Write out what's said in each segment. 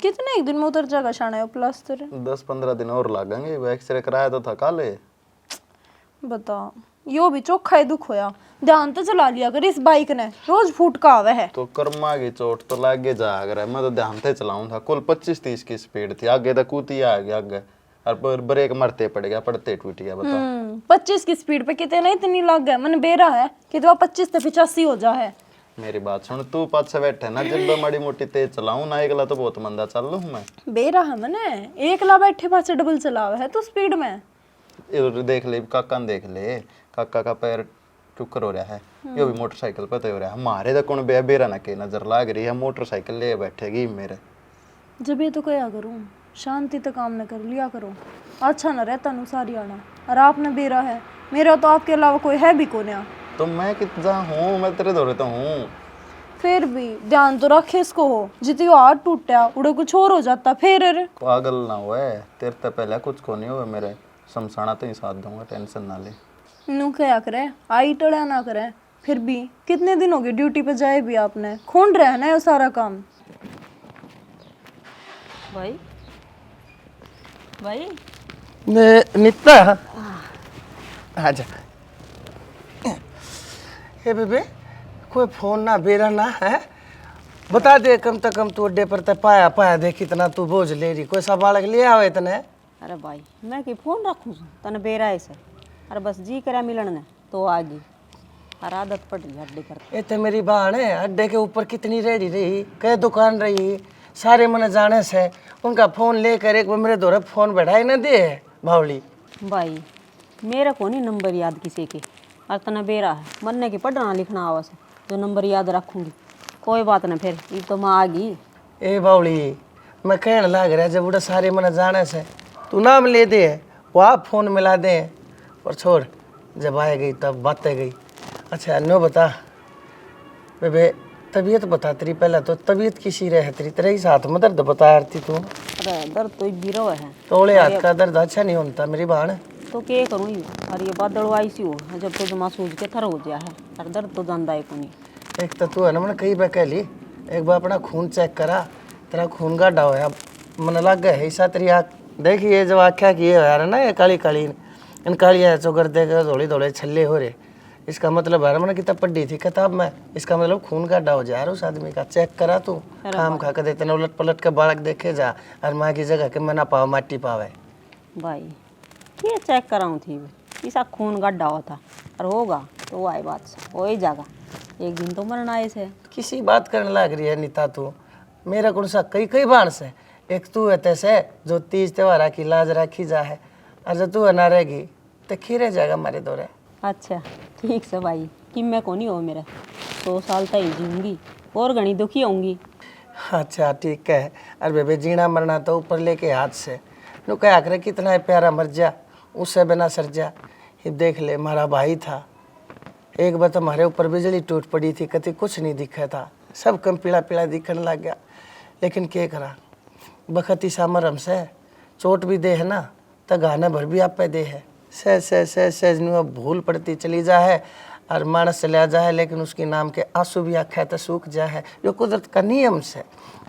कितने एक दिन में उतर जाएगा शाना प्लास्टर? 10-15 दिन और लगेंगे। वो एक्सरे कराया तो था कल। बता, यो भी चोखा ही दुख होया। ध्यान तो चला लिया कर, इस बाइक ने रोज फूटका आवे है। तो कर्मा की चोट तो लागे जा अगर मैं तो ध्यान से चलाऊं था। कुल 25-30 की स्पीड थी। आगे तक कूती आ गया आगे और ब्रेक मरते पड़ गया, पड़ते टूट गया। बता 25 की स्पीड पे कितने इतनी लग गए। मन बेरा है कि तो 25 से 85 हो जा है। मेरी बात सुन, तू पाछे बैठे ना, जब मैं माड़ी मोटी तेज चलाऊं ना, एकला तो बहुत मंदा चल लूं मैं। बेरा है मने, एकला बैठे पाछे डबल चलावे है तो स्पीड में। इधर देख ले, काका ने देख ले, काका का पैर टुकर हो रहा है। ये भी मोटरसाइकिल पे तो हो रहा है। हमारे तो कौन बेरा ना के नजर लाग रही है, मोटरसाइकिल ले बैठेगी मेरे। जब ये तो क्या करूं, शांति तो काम न कर लिया करो। अच्छा न रहता नु सारी आना। और आपने बेरा है, मेरा तो आपके अलावा कोई है भी कौन है। तो मैं कितना हूँ, मैं तेरे दौरे तो हूँ। फिर भी ध्यान तो रखे इसको हो। जितनी हाथ टूटा उड़े कुछ और हो जाता फिर। पागल ना हुए, तेरे तो पहले कुछ को नहीं हुआ मेरे। शमशाना तो ही साथ दूंगा, टेंशन ना ले। नू क्या करे, आई टड़ा ना करे। फिर भी कितने दिन हो गए ड्यूटी पे जाए भी आपने, खून रहे ना ये सारा काम। भाई भाई नित्ता आजा। हे बेबे, कोई फोन ना बेरा ना है। बता दे कम से कम तू अड्डे पर पाया देख इतना तू बोझ ले रही। कोई सा बालक ले आवे इतने। अरे भाई मैं की फोन रखूँ तने बेरा ऐसे। अरे बस जी करा मिलन ने तो आ गई। और आदत पड़ रही अड्डे कर। ये तो मेरी बहन है, अड्डे के ऊपर कितनी रेडी रही, कई दुकान रही, सारे मन जाने से उनका फोन लेकर एक बार मेरे दौरे फोन बैठाई ना दे भावली। भाई मेरा को नहीं नंबर याद किसी के। और तना बेरा है मरने की पढ़ना लिखना आवा से जो नंबर याद रखूंगी। कोई बात ना, फिर ये तो मैं आ गई। ए बावली, मैं कहने लग रहा जब उड़ा सारे मन जाने से तू नाम ले दे, वो आप फोन मिला दे और छोड़। जब आए गई तब बातें गई। अच्छा नो बता बेबे, तबीयत बता तेरी। पहले तो तबीयत किसी रहे तेरी, तेरे ही साथ में दर्द बता रही तू। अरे दर्द तो गिरो है। तोड़े हाथ का दर्द अच्छा नहीं होता मेरी बहन। तो क्या करूँ और ये बादल आई सी हो जब तो जमा सूझ के थर हो गया है। और दर्द तो जानदा है कोनी। एक तो तू है ना, मैंने कई बार कह ली एक बार अपना खून चेक करा, तेरा खून गाढ़ा होया मन लग गया ऐसा तेरी आँख। देखिए जब आख्या कि ये यार ना ये काली काली इन कालिया चौकर देकर धोले धोले छल्ले हो रहे, इसका मतलब है मैंने किताब पढ़ी थी किताब में, इसका मतलब खून गाढ़ा हो जा उस आदमी का। चेक करा तू, खाम खा कर देते उलट पलट के बालक देखे जा और माँ की जगह के मना पाओ माटी पावे। भाई ये चेक कराऊँ थी ऐसा खून गड्ढा हुआ था और होगा तो आए बात से हो ही जाएगा। एक दिन तो मरना आए से किसी बात करने लग रही है नीता तू। मेरा कौन सा कई कई बाण से एक तू है तैसे जो तीज त्योहार की लाज रखी जा है, और जब तू ना रहेगी तो खीरे जाएगा हमारे दौरे। अच्छा ठीक से भाई कि मैं कौन ही हो मेरा 100 साल तक ही जीऊँगी और घनी दुखी होंगी। अच्छा ठीक है। अरे बेबे जीना मरना तो ऊपर लेके हाथ से नो क्या करे, कितना है प्यारा मर जा उससे बिना सर जा। ये देख ले हमारा भाई था, एक बार तो हमारे ऊपर बिजली टूट पड़ी थी, कभी कुछ नहीं दिखा था, सब कम पीला पीला दिखने लग गया। लेकिन क्या करा, बखती सामर हमसे चोट भी दे है ना तो गाना भर भी आप पे दे है। सहज नु भूल पड़ती चली जा है और मानस चला जा है, लेकिन उसकी नाम के आंसू भी आँखें तो सूख जा है, जो कुदरत का नियम से।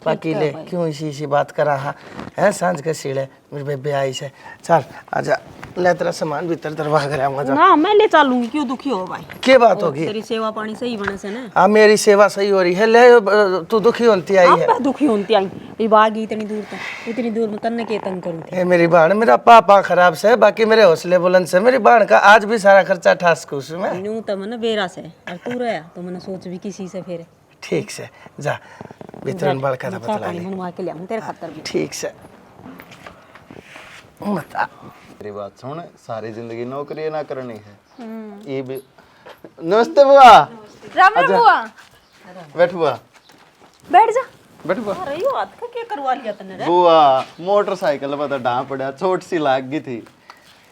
बाकी ले क्यों इसी बात करा हाँ है सांझ के सीढ़े मेरे बेबे आई से। चल आजा ले तेरा सामान भीतर दरवा कर आऊंगा। ना मैं ले चलूंगी, क्यों दुखी हो भाई। क्या बात होगी, तेरी सेवा पानी सही बने से ना। हाँ मेरी सेवा सही हो रही है। ले तू दुखी होती आई है। अब दुखी होती आई ये बागी इतनी दूर में तन्ने के तंग करूँ ए मेरी बहन, मेरा पापा खराब से बाकी मेरे हौसले बुलंद से मेरी बहन का आज भी सारा खर्चा ठास खुश में। न्यू तो मन बेरा से और तू रहा तो मैंने सोच भी किसी से फिर ठीक से जा वितरण बड़का था बतला ले। मनवा के लिया तेरे खातर भी ठीक से बता। मेरी बात सुन, सारी जिंदगी नौकरी ना करनी है। ये भी नमस्ते बुआ। राम राम बुआ। बैठ बुआ, बैठ जा। बैठ बुआ। अरे यो हाथ का क्या करवा लिया तने रे। बुआ मोटरसाइकिल पर तो डां पड़ा, चोट सी लाग गई थी।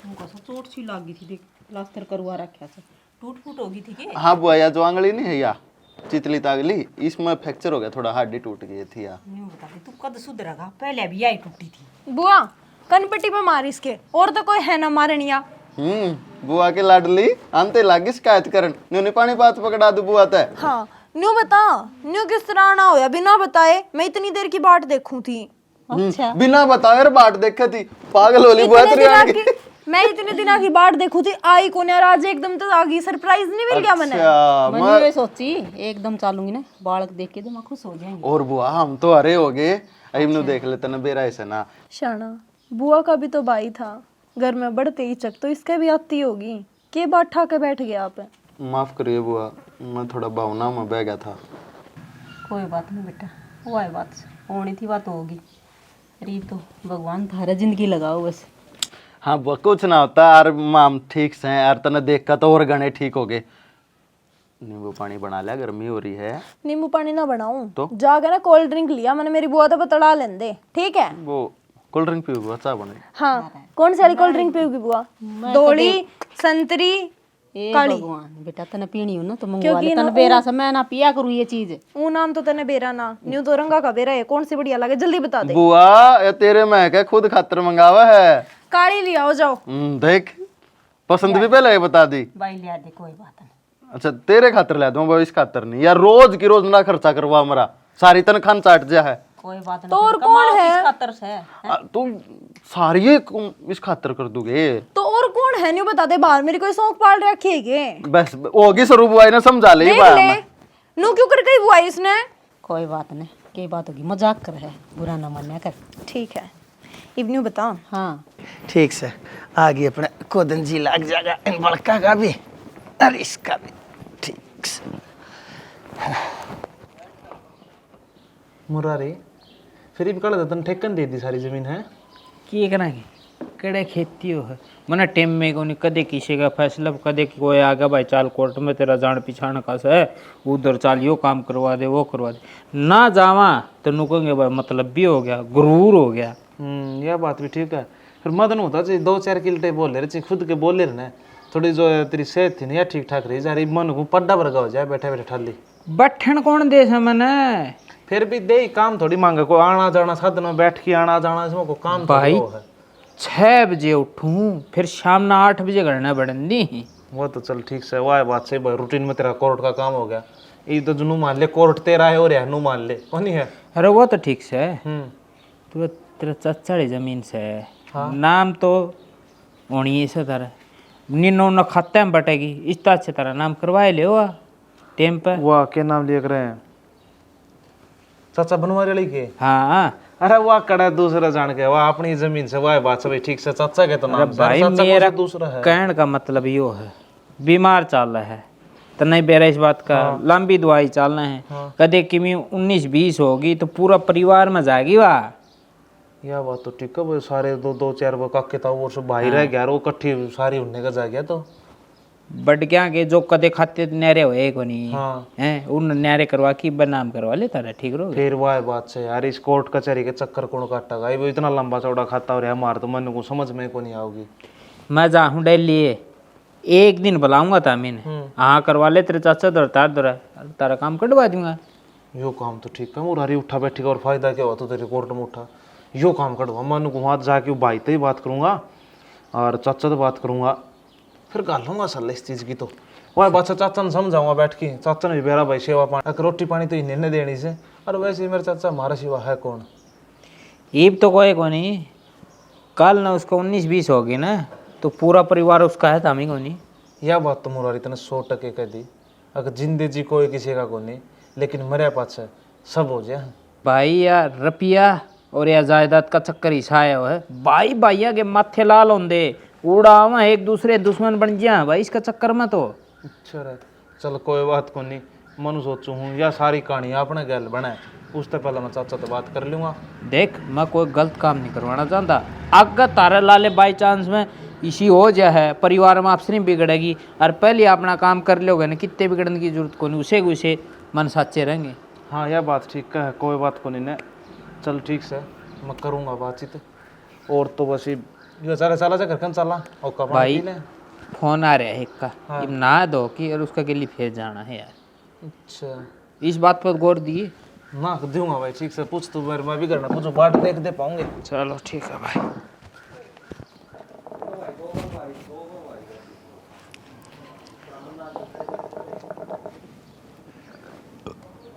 हमको सा चोट सी लग गई थी, देख प्लास्टर करवा रखा से टूट फूट हो गई थी के। हाँ बुआ, या जो आंगली नहीं है या चितली तागली, इसमें फ्रैक्चर हो गया, थोड़ा हड्डी टूट गई थी या। न्यू बता दे तू कद सुधरेगा, पहले भी आई टूटी थी। बुआ कनपट्टी पे मार इसके, और तो कोई है ना मारनिया। बुआ के लाडली अंते लागी शिकायत करन, न्यू पानी पात पकड़ा दू बुआ ते। हाँ न्यू बता, न्यू किस तरह ना होया बिना बताए, मैं इतनी देर की बाट देखूं थी। अच्छा बिना बताए यार बाट देखे थी पागल होली बुआ इतने तेरी दिना आगे। की मैं इतने दिना की बाट देखू थी, आई कौन यार, आज एकदम तो आ गई, सरप्राइज नहीं मिल गया मैंने। अच्छा मैंने ये सोची एकदम चालूंगी ना, बालक देख के तो मैं खुश हो जाएंगे। और बुआ हम तो अरे हो गए, अभी देख लेते ना बेरा ऐसे ना। शाना बुआ का भी तो भाई था, घर में बढ़ते ही चक तो इसके भी आती होगी, के बात ठा के बैठ गया आप। माफ करिए बुआ, मैं थोड़ा भावना में बह गया था। कोई बात नहीं बेटा, वो है बात होनी थी, बात होगी। अरे तो भगवान थारा जिंदगी लगाओ बस। हाँ बुआ कुछ ना होता यार, माम ठीक से यार, तने देखा तो और गणे ठीक हो गए। नींबू पानी बना लिया, गर्मी हो रही है। नींबू पानी ना बनाऊं तो? जाके ना कोल्ड ड्रिंक लिया मैंने, मेरी बुआ तो बतड़ा लेंदे, ठीक है। वो कोल्ड ड्रिंक पियो बुआ, चाय बने। हाँ कौन सी वाली कोल्ड ड्रिंक पियोगी बुआ? दोड़ी, संतरी, ए काली? भगवान बेटा, तने पीनी हो ना तो मंगवा ले, तने बेरा से मैं ना पिया करूँ ये चीज। ऊ नाम तो तने बेरा ना, न्यू तो रंगा का बेरा है, कौन सी बढ़िया लगे जल्दी बता दे। बुआ ये तेरे मैं क्या खुद खातर मंगावा है। काली लिया हो जाओ। देख पसंद भी पहले ही बता दी। भाई लिया दे, कोई बात नहीं। अच्छा तेरे खातर ला दूं, इस खातर नहीं यार, रोज की रोज ना खर्चा करवा हमारा, सारी तनखान चाट जा है। कोई बात नहीं। तो और कौन है? किस खातर से है? तू सारी ये इस खातर कर दोगे। तो और कौन है न्यू बता दे, बाहर मेरी कोई शौक पाल रखी है के? बस होगी स्वरूप बुआई ने समझा ले देख ले नू क्यों कर गई बुआ इसने। कोई बात नहीं, की बात होगी, मजाक कर है, बुरा ना मानया कर। ठीक है इवन्यू बता। हाँ ठीक से आगे अपने कोदन जी लग जाएगा, इन बड़का का भी और इसका भी। ठीक से मुरारी फिर भी कल तन ठेकन दे दी सारी जमीन है की करांगे केड़े खेती हो है मना टेम में को कदे किसी का फैसला, कदे कोई आ गया भाई चाल कोर्ट में तेरा जान पिछाण का है, उधर चाल यो काम करवा दे वो करवा दे, ना जावा तो नुकेंगे भाई मतलब भी हो गया, गुरूर हो गया। यह बात भी ठीक है। फिर मदन होता चाहिए 2-4 किल्टे बोल ले रहे खुद के बोल ले रहे ना, थोड़ी जो तेरी सेहत थी ना यार ठीक ठाक रही जा रही, मन को पड्डा वर्गा हो जाए बैठे बैठे ठाली। बैठन कौन दे है मैंने फिर भी दे काम थोड़ी मांगे, को आना जाना साधन में बैठ के आना जाना इसमें को काम भाई थोड़ी वो है। 6 बजे उठूं फिर शाम ना 8 बजे करना बढ़ी। वो तो चल ठीक से, वह बात सही भाई, रूटीन में तेरा कोर्ट का काम हो गया, ये तो नू मान ले कोर्ट तेरा है और नू मान ले कौन है। अरे वो तो ठीक से है, हम्म तो तेरा चच्चा जमीन से है, नाम तो होनी से तरह निन्नो न खाते में बटेगी, इस तरह से तरह नाम करवाए ले हुआ टेम पे। वाह क्या नाम लिया कर रहे हैं, चाचा बनवारी वाली के? हाँ अरे वाह कड़ा दूसरा जान के, वाह अपनी जमीन से, वाह बात से भाई ठीक से, चाचा के तो अरे नाम से, भाई चाचा मेरा कौन सा दूसरा है। कहने का मतलब यो है बीमार चल रहा है तो नहीं बेरा इस बात का, लंबी दवाई चलना है, कदे किमी 19-20 होगी तो पूरा परिवार में जाएगी वाह। यह बात तो ठीक है, वो सारे 2-4 वो काके था वो सब भाई रह गया, वो इकट्ठी सारी उन्ने का जा गया तो बट क्या के जो कदे खाते न्यारे हुए को नहीं हाँ। हैं, उन न्यारे करवा की बनाम करवा ले तारा ठीक रहो। फिर वह बात से यार, इस कोर्ट कचहरी के चक्कर कौन काटेगा, वो इतना लंबा चौड़ा खाता हो रहा है हमारे, तो मन को समझ में को नहीं आओगी। मैं जाऊँ दिल्ली एक दिन बुलाऊंगा था मैंने, हाँ करवा ले तेरे चाचा दर तारा काम कटवा दूंगा। यो काम तो ठीक है, मुरारी उठा बैठी का और फायदा क्या हुआ तो तेरे कोर्ट में उठा, यो काम कटवा, मन को वहाँ जाके भाई तो ही बात करूंगा और चाचा तो बात करूंगा, फिर गाल लूंगा सल्ला इस चीज़ की। तो वह बात से चाचा ने समझाऊंगा बैठ के, चाचा ने भी बेरा भाई सेवा पानी अगर रोटी पानी तो इन्हें देनी से, और वैसे ही मेरे चाचा हमारा सिवा है कौन। ईब तो कोई को नहीं, कल ना उसको 19-20 होगी ना तो पूरा परिवार उसका है, तामी को नहीं। यह बात तो मुरारी तने 100% कह दी, अगर जिंदे जी कोई किसी का को नहीं, लेकिन मरे पास है सब हो जाए भाई या रुपया और या जायदाद का चक्कर ही छाया है, भाई भाइया के माथे लाल होंदे उड़ावा एक दूसरे दुश्मन बन जा भाई इसका चक्कर में तो। अच्छा रहे, चल कोई बात को नहीं, मनु सोचू हूँ या सारी कहानी अपने गैल बने, उससे पहले मैं चाचा तो बात कर लूँगा। देख मैं कोई गलत काम नहीं करवाना चाहता, अगर तारा लाले बाई चांस में इसी हो जाए है परिवार में आपसे नहीं बिगड़ेगी, और पहले अपना काम कर लोगे ना कितने बिगड़ने की जरूरत को नहीं, उसे मन साचे रहेंगे। हाँ यह बात ठीक है, कोई बात को नहीं ने, चल ठीक से मैं करूँगा बातचीत। और तो बस ये चला चला जा घर चला और कपड़ा भाई पी ले। फोन आ रहा है एक का, अब नहा धो कि और उसका के लिए फिर जाना है यार। अच्छा इस बात पर गौर दिए। ना दूंगा भाई ठीक से, पूछ तो मैं भी करना, तुझे बाट देख दे पाऊंगे। चलो ठीक है भाई।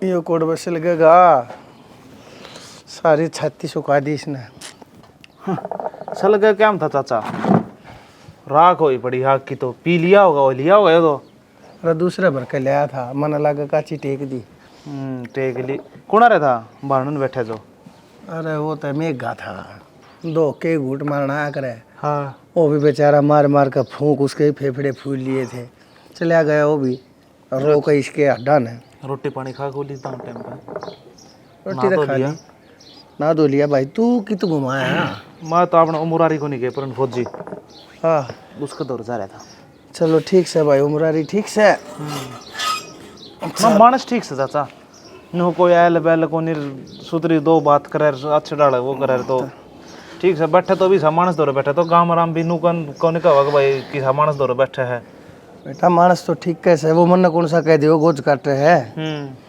यो कोड बस लगेगा सारी छाती सुखा दी इसने। सल गया क्या था चाचा, राख हुई पड़ी आग की, तो पी लिया होगा, वो लिया होगा ये तो। अरे दूसरे भर के लिया था, मन लगा काची टेक दी। टेक ली। कौन आ रहा था बारन बैठे जो? अरे वो तो मेघा था, दो के घूट मारना करे। हाँ। वो भी बेचारा मार मार कर फूंक, उसके ही फेफड़े फूल लिए थे, चला गया वो भी। और रो के इसके अड्डा ने रोटी पानी खा को ली टाइम पे। रोटी तो खा ली, ना धो लिया भाई। तू कित घुमाया? मैं तो अपना उमुरारी को नहीं गए पर फौजी हाँ उसका दौर जा रहा था। चलो ठीक से भाई, उमरारी ठीक से। ना मानस ठीक से चाचा, नो कोई आयल बैल को नहीं सुधरी, दो बात करे अच्छे डाले वो करे तो ठीक से बैठे, तो भी मानस दौरे बैठे तो गाँव आराम भी नुकन कौन कहा भाई कि मानस दौरे बैठे है। बेटा मानस तो ठीक कैसे, वो मन कौन सा कह दियो गोज काट रहे है।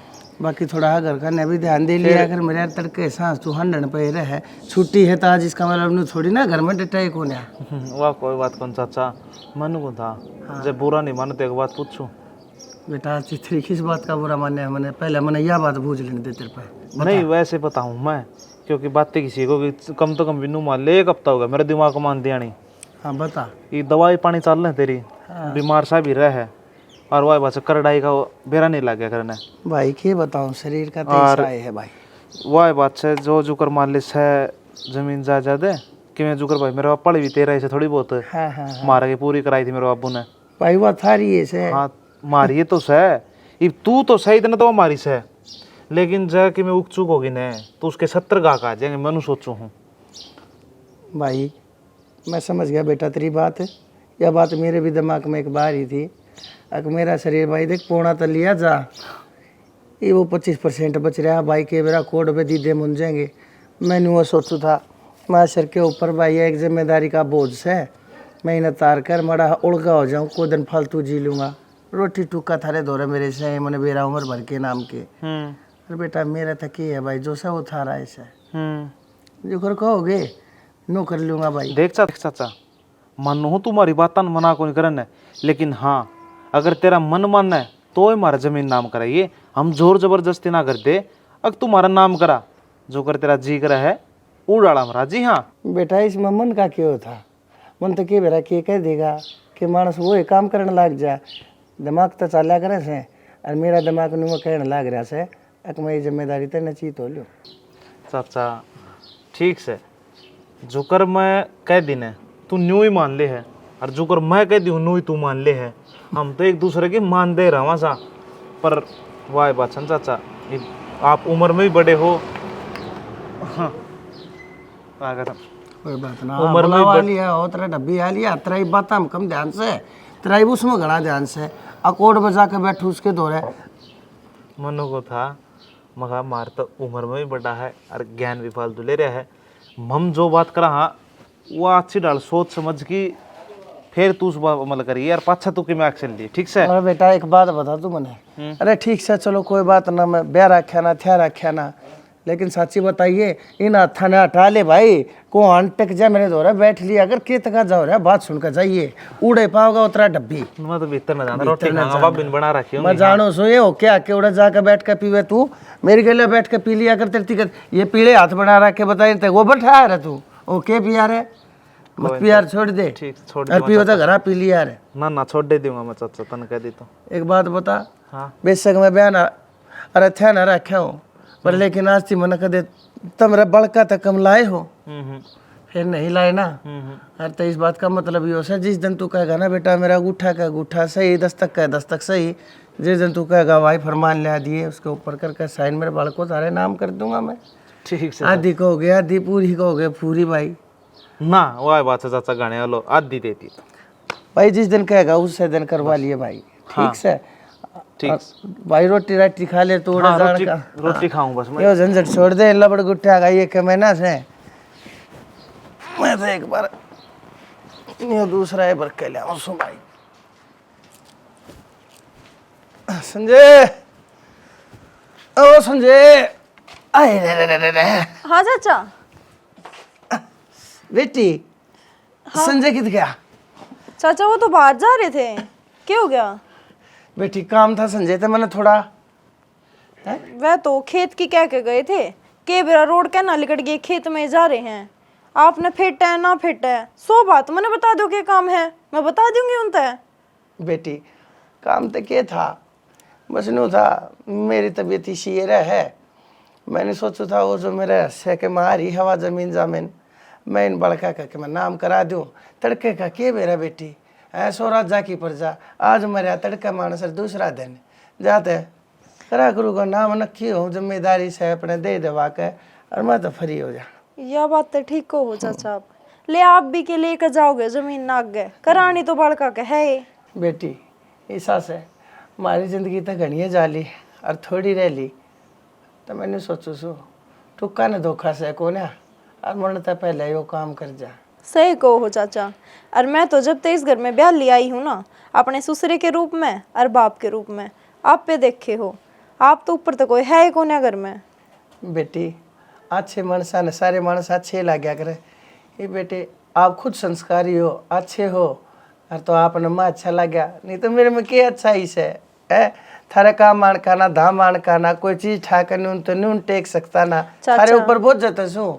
बाकी थोड़ा घर का ने भी ध्यान दे लिया कर, मेरे तड़के सांस तू हंडन पे रहे, छुट्टी है तो आज इसका मतलब थोड़ी ना घर में डटाई को ना। वाह कोई बात कौन चाचा, मन को था जब बुरा नहीं मानते, एक बात पूछूं बेटा? चित्री किस बात का बुरा माने? मैंने पहले मैंने यह बात बूझ लेने दे तेरे पे। नहीं वैसे बताऊं मैं, क्योंकि बातें किसी को कि कम तो कम बिन्नू मान ले, एक हफ्ता हो गया मेरे दिमाग को मान दिया नहीं। हाँ बता। ये दवाई पानी चल रहे तेरी, बीमार सा भी रह है, और वह बस करडाई का बेरा नहीं लग गया करने भाई के बताऊं, शरीर का तो है भाई। वह बात से जो जुकर मालिश है जमीन जायदाद है कि मैं जुकर भाई, मेरे पढ़ी भी तेरा ऐसे थोड़ी बहुत मारा के पूरी कराई थी मेरे बाबू ने भाई। वो थारी है हाँ मारी तो सह, तू तो सही इतना तो मारी सह, लेकिन जाके मैं उकचुक होगी न तो उसके 70 गाहक आ जाएंगे, मैं सोचू हूँ। भाई मैं समझ गया बेटा तेरी बात, यह बात मेरे भी दिमाग में एक बार ही थी। अगर मेरा शरीर भाई देख पौना तो लिया जा, ये वो 25% बच रहा है भाई के, मेरा कोड पे दीदे मुन जाएंगे। मैंने वो सोचू था मैं सर के ऊपर भाई एक जिम्मेदारी का बोझ से मैं इन्हें तार कर मड़ा उड़गा हो जाऊँ, कोई दिन फालतू जी लूँगा। रोटी टुक्का थारे दौरे मेरे से मैंने बेरा उम्र भर के नाम के। अरे बेटा मेरा तक ही है भाई, जो सा वो थारा ऐसा जो कर कहोगे नो कर लूँगा भाई। देख चाचा मानो हूँ तुम्हारी बात मना को नहीं करना, लेकिन हाँ अगर तेरा मन मानना है तो हमारा जमीन नाम कराइए, हम जोर जबरदस्ती ना करते। अगर तुम्हारा नाम करा जो कर तेरा जी करा है उड़ाड़ा हमारा। जी हाँ बेटा इसमें मन का क्यों था? मन तो के बेरा के कह देगा कि मानस वो ही काम करने लग जा, दिमाग तो चला करे से, और मेरा दिमाग नुमा कहने लग रहा से अक मैं ये जिम्मेदारी तो नची तो लो। चाचा ठीक से जुकर मैं कह दी ने तू न्यू ही मान ले है, और जुकर मैं कह दी न्यू ही तू मान ले है, हम तो एक दूसरे की मान दे रहा सा। पर वाह बात सन चाचा, आप उम्र में भी बड़े हो। हाँ कोई बात ना, उम्र में वाली है हो तेरा डब्बी आ लिया, तेरा ही बात हम कम ध्यान से, तेरा ही उसमें घना ध्यान से अकोड में जाके बैठू उसके दौरे। मनो को था मगा मार तो उम्र में भी बड़ा है और ज्ञान भी फालतू ले रहा है, हम जो बात करा हाँ वो अच्छी डाल सोच समझ की, फिर तू उस बात अमल करिए यार, पाछा तू कि मैं एक्शन लिए ठीक से। अरे बेटा एक बात बता तू मने। अरे ठीक से चलो कोई बात ना, मैं ब्याह रखा ना थ्या रखा ना, लेकिन सच्ची बताइए इन हथा ने हटा ले भाई को अटक जा मेरे दौरे बैठ लिया, अगर के तक जाओ रहा बात सुनकर जाइए, उड़े पाओगा उतरा डब्बी। मैं तो भीतर न जाना, रोटी खाऊंगा बिन बना रखी मैं जानो सो ये हो क्या के उड़े जाकर बैठ के पीवे, तू मेरे गले बैठ के पी लिया कर तेरी कर, ये पीले हाथ बना रखे बताइए ते वो बैठा रहा तू ओके पिया रे, मत पियार छोड़ दे। ठीक छोड़ और पियो तो घर पी लिया रे ना छोड़ दे दूंगा मैं चाचा, तन कह दी तो। एक बात बता, हाँ बेशक मैं बयान अरे थे ना रखे हूँ, पर लेकिन आज थी मन कदे तमरा बड़का तक कम लाए हो, फिर नहीं लाए ना। अरे तो इस बात का मतलब ये हो जिस दिन तू कहेगा ना बेटा मेरा अंगूठा का अंगूठा सही, दस्तक का दस्तक सही, जिस दिन तू कहेगा भाई फरमान ला दिए उसके ऊपर करके साइन मेरे बाल को सारे नाम कर दूंगा मैं। ठीक से आधी को हो गया आधी, पूरी को हो गया पूरी भाई। ना वह बात है चाचा, गाने वालो आधी देती भाई जिस दिन कहेगा उससे दिन करवा लिए भाई ठीक से। ठीक भाई रोटी राटी खा ले तो हाँ, रोटी खाऊं बस मैं। यो झंझट छोड़ दे, लबड़ गुट्ठा का ये के महीना से मैं तो एक बार ये दूसरा है बरके ले आऊं सो भाई। संजय ओ संजय, आए रे रे रे रे। हाँ चाचा। बेटी संजय किधर गया? चाचा वो तो बाहर जा रहे थे, क्या हो गया? बेटी काम था संजय तो मैंने थोड़ा वह तो खेत की कह के गए थे के बेरा रोड के ना लिकट गए, खेत में जा रहे हैं, आपने फिट है ना फिट है, 100 बात मैंने बता दो क्या काम है, मैं बता दूंगी उन तय। बेटी काम तो क्या था, बस नो था मेरी तबीयत इसी है। मैंने सोचा था वो जो मेरे हिस्से के मारी हवा जमीन जामीन मैं इन बड़का का मैं नाम करा दूं। तड़के का के बेरा बेटी ऐसो राजा की प्रजा आज मरिया तड़का मानसर दूसरा दिन जाते करा करू का नाम नक्की हो जिम्मेदारी से अपने दे दवा के और मैं तो फ्री हो जा। यह बात तो ठीक को हो चाचा, आप ले आप भी के लेकर जाओगे जमीन नाग गए, करानी तो बड़का के है ये। बेटी ऐसा से हमारी जिंदगी तो घनी जाली और थोड़ी रह ली, तो मैंने सोचू सु टुक्का ने धोखा से को ना और मन तो पहले यो काम कर जा। सही को हो चाचा, और मैं तो जब से इस घर में ब्याह ले आई हूँ ना, अपने ससुरे के रूप में और बाप के रूप में आप पे देखे हो, आप तो ऊपर तो कोई है ही कोने घर में। बेटी अच्छे मनसा ने सारे मानस अच्छे लाग्या करे, ये बेटे आप खुद संस्कारी हो अच्छे हो और तो आपने माँ अच्छा लगा, नहीं तो मेरे में क्या अच्छा ही से है। थारे काम मान का ना धाम मान का ना कोई चीज ठाकर नून तो नून टेक सकता ना, थारे ऊपर बोझ जाता सू।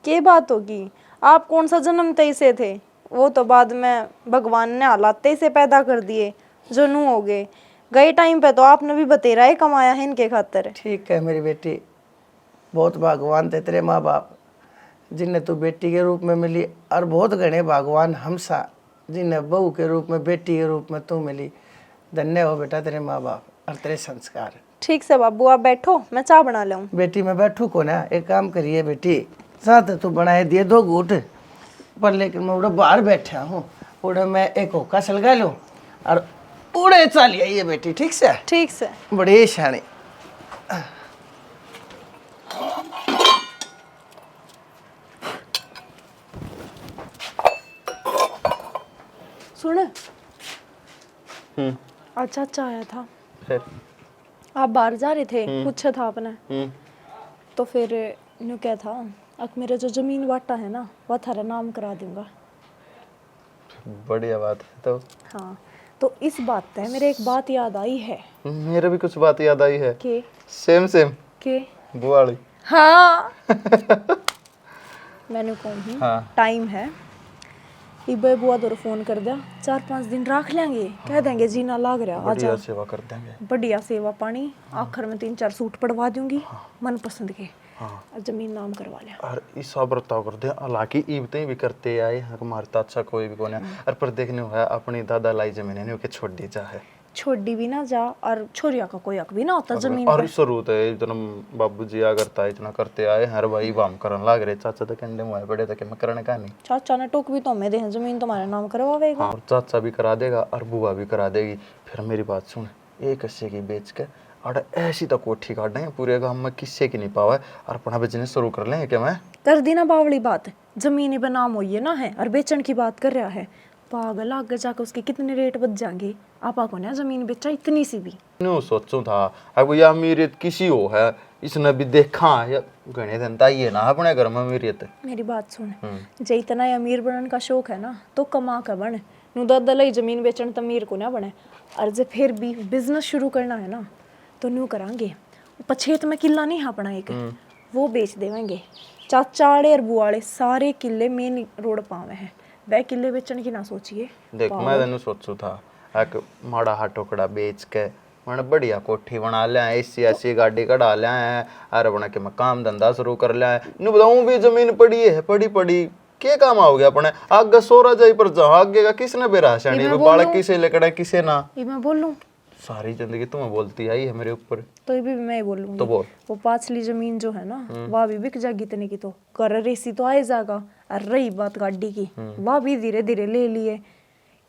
क्या बात होगी, आप कौन सा जन्म तय से थे, वो तो बाद में भगवान ने हालात तय से पैदा कर दिए जो नू हो गए। गए टाइम पे तो आपने भी बतेरा ही कमाया है इनके खातिर। ठीक है मेरी बेटी, बहुत भगवान थे तेरे माँ बाप जिन्हें तू बेटी के रूप में मिली, और बहुत घने भगवान हमसा जिन्हें बहू के रूप में बेटी के रूप में तू मिली। धन्य हो बेटा तेरे माँ बाप और तेरे संस्कार। ठीक से बाबू आप बैठो, मैं चाय बना लूँ। बेटी मैं बैठू को ना, एक काम करिए बेटी साथ तू बनाए दिए 2 घूट पर, लेकिन मैं उड़ा बाहर बैठा हूँ, उड़ा मैं एक होका सलगा लूँ और उड़े चलिए ये बेटी। ठीक से ठीक से। बड़े शाने। सुन अच्छा अच्छा आया था, फिर आप बाहर जा रहे थे, पूछा था आपने, तो फिर न्यू क्या था, अब मेरा जो जमीन वाटा है ना वह थारा नाम करा दूंगा। बढ़िया बात है। तो हाँ तो इस बात पे मेरे एक बात याद आई है। मेरे भी कुछ बात याद आई है। के सेम सेम के बुआड़ी। हाँ मैंने कहूँ हाँ। टाइम है, इबे बुआ दो फोन कर दिया, 4-5 दिन रख लेंगे, कह देंगे जीना लाग रहा, बढ़िया आजा सेवा कर देंगे। बढ़िया सेवा पानी, आखिर में 3-4 सूट पड़वा दूंगी मन पसंद के, हाँ। और जमीन नाम करवा लिया। और इस बर्ताव करते हैं, हालांकि ईबतें भी करते आए हमारे तो अच्छा कोई भी कोने और पर देखने है अपनी दादा लाई जमीन ने के छोड़ दी जा है, छोड़ी भी ना जा, और छोरिया का कोई हक भी ना होता जमीन और पे। जरूरत है इतना बाबूजी आ करता है इतना करते आए हर भाई बाम करन लाग रहे, चाचा तो कंडे मुआए पड़े थे कि मैं करने का नहीं। चाचा ने टोक भी तो हमें दे, जमीन तुम्हारे नाम करवावेगा। हाँ, और चाचा भी करा देगा और बुआ भी करा देगी। फिर मेरी बात सुन, एक हिस्से की बेच के और ऐसी तो कोठी काटें पूरे गांव में किससे की नहीं पावा है, और अपना बिजनेस शुरू कर लें क्या। मैं कर दी ना बावली बात, जमीन ही बनाम हुई है ना है, और बेचन की बात कर रहा है, पागल आगे जाकर उसके कितने रेट बच जाएंगे। आपा को ना जमीन बेचा इतनी सी भी न्यू सोचूं था अब या अमीरियत किसी हो है, इसने भी देखा या घने दिन ताई है ना अपने घर में अमीरियत। मेरी बात सुन, जे इतना ही अमीर बनन का शौक है ना तो कमा कर बने, नु दादा लई जमीन बेचन तो अमीर को ना बने, और जे फिर भी बिजनेस शुरू करना है ना तो न्यू करांगे। पछेत में किला नहीं है अपना एक, वो बेच देवेंगे। चाचाड़े और बुआड़े सारे किले मेन रोड पावे हैं, वह किले बेचने की ना सोचिए। देख मैं तेन सोचू था एक माड़ा हा टुकड़ा बेच के मैंने बढ़िया कोठी बना लिया है, एसी ऐसी गाड़ी कढ़ा लिया है, अरे बना के मैं काम धंधा शुरू कर लिया है। इन बताऊं भी जमीन पड़ी है, पड़ी पड़ी क्या काम आओगे अपने आगे सोरा जाई पर जाओ, आगे का किसने बेरा शानी बालक किसे लेकर किसे ना। ये मैं बोल लूं, सारी जिंदगी तुम्हें बोलती आई है मेरे ऊपर, तो ये भी मैं बोलूंगी। तो बोल। वो पाछली जमीन जो है ना वह भी बिक जाएगी इतने की, तो कर रेसी तो आए जाएगा। और रही बात गाड़ी की, वह भी धीरे धीरे ले लिए,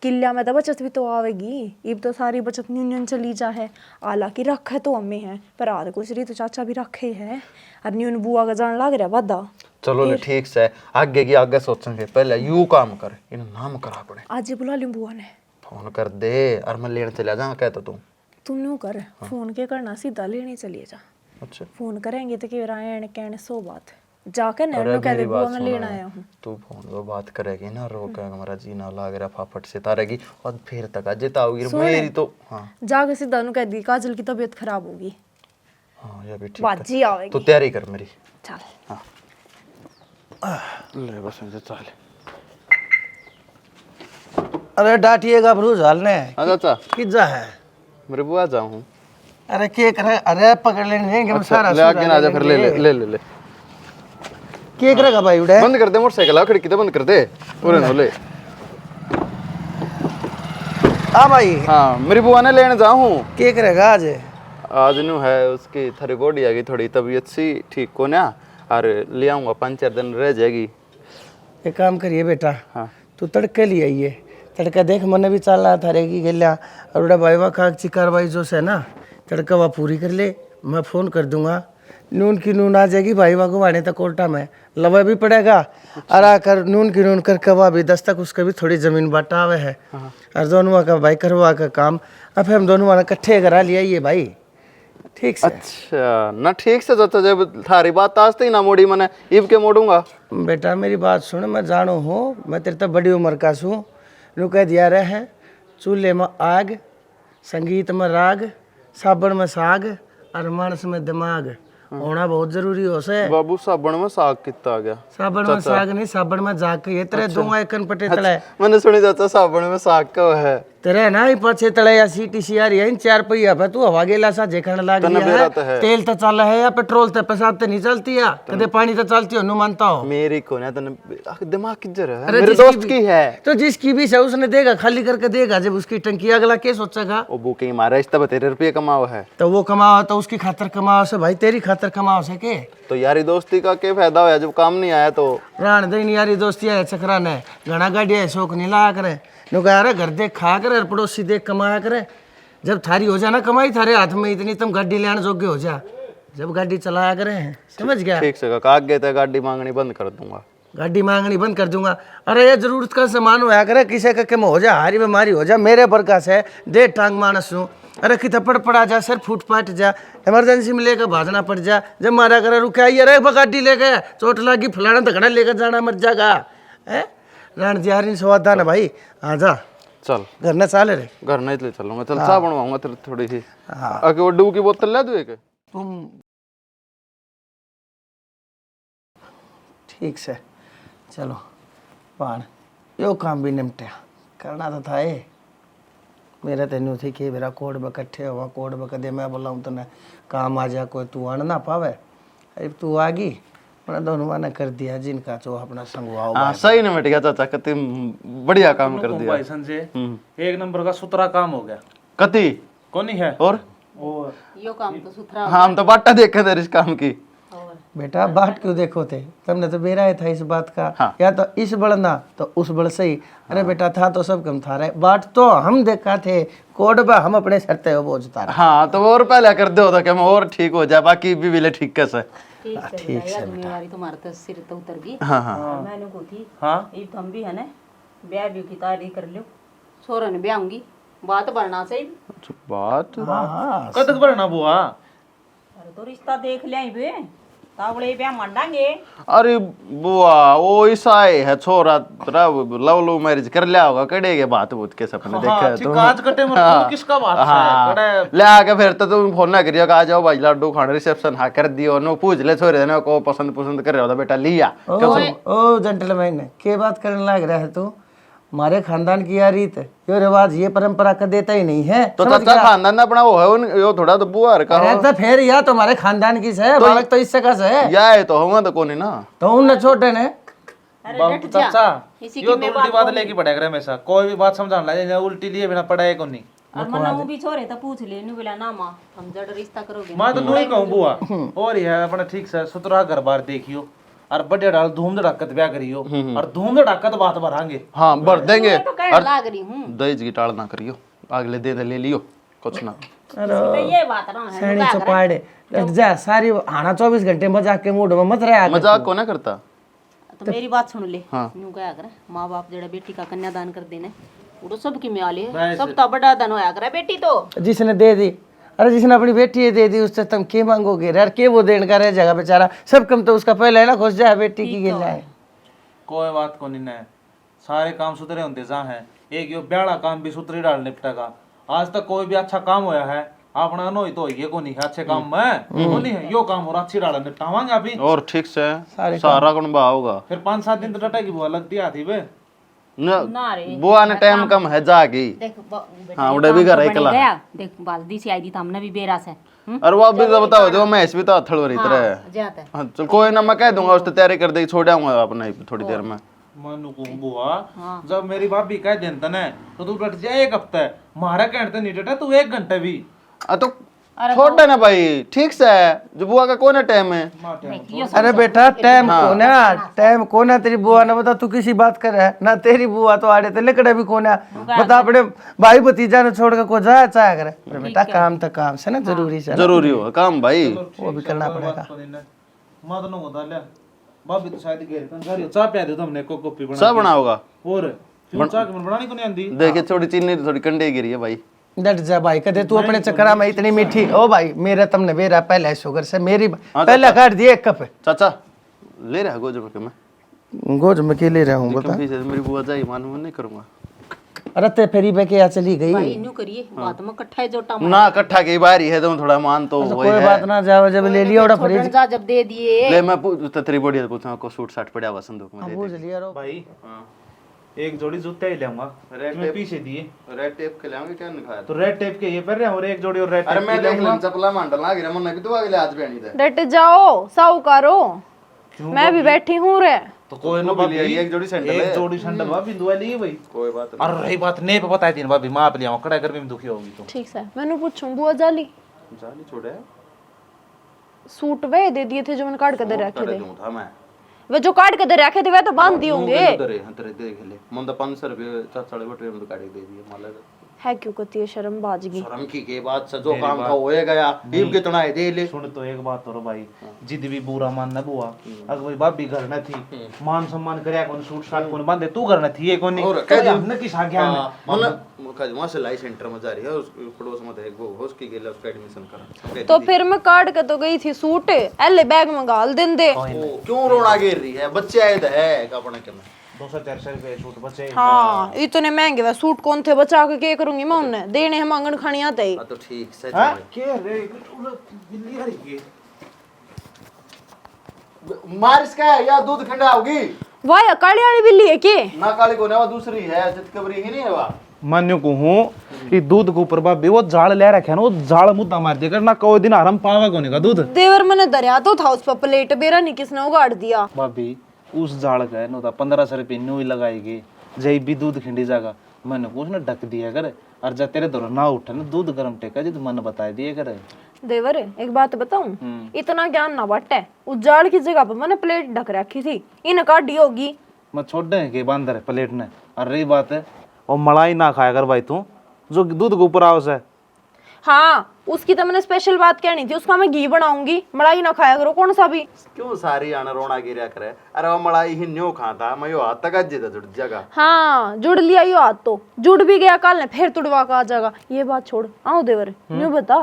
किला में तो बचत भी तो आवेगी। अब तो सारी बचत न्यून चली जा है, हालांकि रखे तो अम्मे है पर आध कुछ रही तो चाचा भी रखे है, और न्यून बुआ का जान लाग रहा वादा। चलो ले ठीक से आगे की आगे सोचेंगे, पहले यू काम कर इन नाम करा पड़े। आज ही बुला लियो बुआ ने, फोन कर दे और मैं लेने चला जा कहता तुम न्यू कर फोन के करना, सीधा लेने चलिए जा। अच्छा फोन करेंगे तो कि रायण कहने 100 बात, जाकर अरे नैनो कह दे मेरी बुआ बात मैं सुन, लेना आया हूँ। तू फोन पे बात करेगी ना रो के हमारा जीना लाग रहा फाफट से तारेगी और फिर तक अजय ताऊगी मेरी तो। हाँ जाकर सीधा नु कह दी काजल की तबीयत खराब होगी। हाँ ये भी ठीक है। बाजी तो आवेगी तैयारी कर मेरी। चल ले बस मुझे चाल। अरे डांटिएगा भरूज हालने हाँ चाचा पिज्जा है। मेरे बुआ जाऊँ। अरे केक रहे, अरे पकड़ लेंगे हम सारा ले आगे ना आजा फिर ले ले ले ले ले। केक रहेगा भाई उड़े। बंद कर दे मोटरसाइकिल, खिड़की तो बंद कर दे। पूरे नो ले। हाँ भाई हाँ मेरी बुआ ने लेने जाऊँ। केक रहेगा आज। आज नु है उसकी थोड़ी बॉडी आ गई, थोड़ी तबीयत सी ठीक को ना, और ले आऊँगा 5-4 दिन रह जाएगी। एक काम करिए बेटा, हाँ तू तड़के ले आइए। तड़का देख मैंने भी चलना था रेगी गेलिया और उड़ा भाई वाह कागची कार्रवाई जो से ना तड़का वह पूरी कर ले। मैं फ़ोन कर दूंगा, नून की नून आ जाएगी भाई वाह को वाने तक कोर्टा में लवा भी पड़ेगा। और आकर नून की नून कर कवा भी 10 तक उसका भी थोड़ी ज़मीन बांटा हुआ है। और दोनों का भाई करवा का काम अब हम दोनों वाला इकट्ठे करा लिया ये भाई, ठीक से। अच्छा ना ठीक से चाचा, जब थारी बात आज तक ना मोड़ी मैंने इब के मोड़ूंगा। बेटा मेरी बात सुन, मैं जानो हूँ, मैं तेरे तक बड़ी उम्र का हूँ। नु कह दिया रहे हैं चूल्हे में आग, संगीत में राग, साबण में साग और मानस में दिमाग होना बहुत जरूरी हो से। बाबू साबण में साग कितना आ गया? साबण में साग नहीं, साबण में जाग के ये तेरे दो एकन पटे तले। मैंने सुनी चाचा साबण में साग का है। तेरे ना ही पछे तले या सीटी सीआर यही 4 पहिया पे तू हवा गेला सा जेखण लाग तने गया बेरा है। तो है। तेल तो चल है या पेट्रोल तो पेशाब तो नहीं चलती है, कदे पानी तो चलती हो नु मानता हो। मेरी को ना तने दिमाग किधर है? अरे मेरे जिसकी दोस्त भी- की है। तो जिसकी भी से उसने देगा, खाली करके देगा। जब उसकी टंकी अगला के सोचेगा? वो बुकिंग मारा इस तब तेरे रुपये कमाओ है। तो वो कमाओ तो उसकी खातर कमाओ से भाई, तेरी खातर कमाओ से के तो यारी दोस्ती का क्या फायदा होया जब काम नहीं आया? तो रान दिन यारी दोस्ती है चक्रा ने घना गाड़िया शौक नहीं लाया करे। नु कह रहा घर देख खा करे और पड़ोसी देख कमाया करे। जब थारी हो जा ना कमाई थारे हाथ में इतनी, तुम गाड़ी लेने जोग्य हो जा, जब गाड़ी चलाया करे हैं, समझ गया? ठीक से काग गए थे, गाड़ी मांगनी बंद कर दूंगा। गाड़ी मांगनी बंद कर दूंगा। अरे ये जरूरत का सामान होया करे, किसी का कम हो जा, हारी बीमारी हो जा, मेरे बरका से दे टांग मानस हूँ। अरे कि थप्पड़ पड़ा जा, सर फूट फाट जा, इमरजेंसी में लेकर भागना पड़ जा, जब मारा करे रुके आइए रे गाड़ी ले गए, चोट लगी फलाना झगड़ा लेकर जाना मर जाएगा है। रण जी स्वादान है भाई, आ जा चल घर न चाले रे। घर नहीं ले चलूंगा। चल चाय बनवाऊंगा तेरे थोड़ी सी। आके वो डू की बोतल ले दो एक। तुम ठीक से चलो पान यो काम भी निपटा करना तो था ये। मेरा तेनू थी कि मेरा कोड में इकट्ठे हुआ, कोड में कदे मैं बोला हूँ तने काम आ जा, कोई तू आन ना पावे। अब तू आ गई, मैंने दोनों माना कर दिया जिनका जो अपना संगवाओ। हाँ सही ना मिट गया चाचा, कति बढ़िया काम कर दिया। भाई संजय एक नंबर का सुथरा काम हो गया। कति कौन ही है? और यो काम तो सुथरा हाँ हम तो बाटा देखे थे इस काम की। बेटा बाट क्यों देखो थे, तुमने तो बेरा था इस बात का। हाँ। या तो इस बड़ना तो उस बड़ सही। अरे बेटा था तो सब कम था रे, बाट तो हम देखा थे, कोड में हम अपने शर्ते हो बोझता रहे। हाँ तो और पहले कर दो तो क्या मैं और ठीक हो जाए, बाकी भी बिले ठीक कैसे। ठीक से जिम्मेवारी तुम्हारे तो सिर तो उतर गई। हाँ हाँ मैंने को थी हाँ ये तुम भी है ना ब्याह भी की तैयारी कर लो, छोरा ने ब्याहूंगी, बात बढ़ना चाहिए। बात हाँ कद तक बढ़ना बुआ? अरे तो रिश्ता देख लिया ही बे, तावड़े ब्याह मांडांगे। अरे बुआ वो ईसाई है छोरा, तेरा लव लव मैरिज कर लिया होगा, कड़े के बात बुत के सपने देखा है ठीक तो। कांच कटे मर तू किसका बात हाँ है? ले आके फिर तो तुम फोन ना करियो, आ जाओ भाई लड्डू खाने रिसेप्शन हाँ कर दियो, नो पूछ ले छोरे ने को पसंद पसंद कर रहा था बेटा लिया। ओ जेंटलमैन क्या बात करने लग रहा है तू? हमारे खानदान की यार रीत यो रिवाज ये परंपरा का देता ही नहीं है। तो समझ चाचा गया? खानदान अपना वो है उन यो थोड़ा तो बुआ का अरे तो फिर या तुम्हारे खानदान की है, बालक तो इससे का है, या है तो होगा तो कौन है ना। तो उन छोटे ने बाप चाचा यो तो उल्टी बात लेके पड़ेगा हमेशा, कोई भी बात समझाने लगे उल्टी लिए बिना पढ़ाए को नहीं। और मना वो भी छोरे तो पूछ ले नु बोला ना मां हम जड़ रिश्ता करोगे मैं तो नहीं कहूँ बुआ और ही है अपना ठीक से सुथरा घर बार देखियो और बढ़िया डाल धूम धड़ाकत ब्याह करियो और धूम धड़ाकत बात भरांगे। हाँ भर देंगे। तो कहने लाग रही हूं दहेज की टाल ना करियो, अगले दिन ले लियो कुछ ना। तो ये बात ना है सैनी चपाड़े लट जा सारी हाना 24 घंटे मजाक के मूड में मत रहा कर। मजाक को ना करता। तो मेरी बात सुन ले, हाँ। यूं कहा करे माँ बाप जड़ा बेटी का कन्यादान कर देने वो तो सबकी में आले सब तो बड़ा दान होया करे बेटी तो जिसने दे दी, अरे जिसने अपनी बेटी दे दी उससे तुम क्या मांगोगे यार? के वो देने का रह जाएगा बेचारा, सब कम तो उसका पहले है ना खुश जाए बेटी की गिला है। कोई बात को नहीं है, सारे काम सुथरे होते जहाँ है, एक यो ब्याड़ा काम भी सुथरी डाल निपटेगा। आज तक कोई भी अच्छा काम होया है अपना नो तो ये को नहीं है अच्छे काम में वो नहीं है यो काम और अच्छी डाला निपटावांगे अभी और ठीक से सारा कौन बा होगा फिर 5-7 दिन तो डटा की बुआ लगती आती बे ना रे बुआ ने टाइम कम है जागी देख हाँ उड़े भी घर एकला गया देख बाल्दी से आई थी तो हमने भी बेरा से अरे वो अभी तो बताओ जो मैं भी तो अथड़ हो रही तरह जाता है हाँ चल कोई ना मैं कह दूंगा उस तैयारी कर देगी छोड़ आऊंगा अपने थोड़ी देर में मनु को बुआ जब मेरी भाभी कह देन तने तो तू डट जाए 1 हफ्ता मारा कहते नहीं डटा तू 1 घंटे भी तो छोड़ देना भाई ठीक से है जो बुआ का कौन है टाइम है अरे बेटा टाइम कोना तेरी बुआ ने बता तू किसी बात कर रहा है ना तेरी बुआ तो आड़े ते लकड़े भी कोना बता अपने भाई भतीजा ने छोड़ के को जाया चाहे करे अरे बेटा काम तो काम से ना जरूरी से जरूरी हो काम भाई वो भी करना पड़ेगा मत नो बता ले भाभी तो शायद घेर कर घर चाय पिया दे तुमने को कॉफी बना सब बना होगा और क्यों चाय के बनानी को नहीं आंदी देखिए थोड़ी चीनी थोड़ी कंडे गिरी है भाई डट जा भाई कदे तू अपने चक्करा में इतनी मीठी ओ भाई मेरा तुमने मेरा पहले शुगर से मेरी पहले काट दिए 1 कप चाचा ले रहा गोज में मैं गोज में के ले रहा हूँ बता पीछे मेरी बुआ जाई मानू नहीं करूंगा अरे ते फेरी पे क्या चली गई भाई न्यू करिए बात में इकट्ठा जोटा ना इकट्ठा की बारी है तो थोड़ा मान तो वही कोई है बात ना जाओ जब ले लिया ओड़ा फ्रिज जा जब दे दिए ले मैं तेरी बढ़िया पूछूं को सूट साट पड़ा हुआ संदूक में दे पूछ लिया रो भाई एक जोड़ी जूते ही लेऊंगा तुम्हें पीछे दिए रेड टेप खिलाऊंगे क्या नहीं खाया तो रेड टेप के ये पहन रहे हैं और एक जोड़ी और रेड अरे टेप मैं देख लें चपला मंडल ना गिरा मन भी तो अगले आज पहनी थे डट जाओ साहूकारो मैं भी बैठी हूँ रे तो कोई ना भाभी एक जोड़ी सैंडल एक जोड़ी सैंडल भाभी दुआ ली भाई कोई बात और रही बात ने पे बताई थी भाभी मां पे लिया कड़ा कर में दुखी होगी तो ठीक है मैंने पूछूं बुआ जाली नहीं जाली छोड़े सूट वे दे दिए थे जो मैंने काट कर दे रखे थे दूं था मैं वे जो काट कर दे रखे थे वे तो बांध दिए होंगे तेरे तेरे देख ले मन तो 500 रुपए 4.5 में तो काट दे दिए माला है क्यों कहती है शर्म बाजगी शर्म की बात से जो काम था होए गया दीप कितना है दे ले सुन तो एक बात और भाई जिद भी बुरा मान न बुआ अगर भाई भाभी घर न थी मान सम्मान करया कौन सूट साट कौन बांधे तू घर न थी ये कौन नहीं और कह दे हमने किस आ गया मन वहां से लाई सेंटर में जा रही है उस पड़ोस में एक वो उसकी गेला उसका एडमिशन करा तो फिर मैं काट के तो गई थी सूट एले बैग में गाल दें दे क्यों रोना गिर रही है बच्चे आए है अपने के में 200-400 रुपए सूट बचे हाँ इतने महंगे वे सूट कौन थे बचा के क्या करूंगी मैं उन्हें देने हैं मांगन खानी आते ही तो ठीक से के रे बिल्ली आ रही है मार इसका या दूध खंडा होगी वाह काली वाली बिल्ली है के ना काली को ना वो दूसरी है जित कबरी ही नहीं है वा मान्यो को हूँ ये दूध के ऊपर भाभी वो जाल ले रखे ना वो जाल मुद्दा मार दिया करना कोई दिन आराम पावा कोने का दूध देवर मैंने दरिया तो था उस पर प्लेट बेरा नहीं किसने उगाड़ दिया भाभी उस जाल का नो था 1500 रुपये न्यू ही लगाएगी जय भी दूध खिंडी जागा मैंने कुछ ना ढक दिया करे और जब तेरे दौर ना उठे ना दूध गर्म टेका जी तो मन बता दिए करे देवर एक बात बताऊं इतना ज्ञान ना बटे उस जाड़ की जगह पर मैंने प्लेट ढक रखी थी इन काटी होगी मैं छोड़ दे के बंदर प्लेट ने और रही बात है और मलाई ना खाया कर भाई तू जो दूध के ऊपर आओ से हाँ उसकी तो मैंने स्पेशल बात कहनी थी उसका मैं घी बनाऊंगी मलाई ना खाया करो कौन सा भी क्यों सारी आना रोना गिरा करे अरे वो मलाई ही न्यू खाता मैं यो हाथ तक अज्जे जुड़ जाएगा हाँ जुड़ लिया यो हाथ तो जुड़ भी गया कल ने फिर तुड़वा का आ जाएगा ये बात छोड़ आओ देवर न्यू बता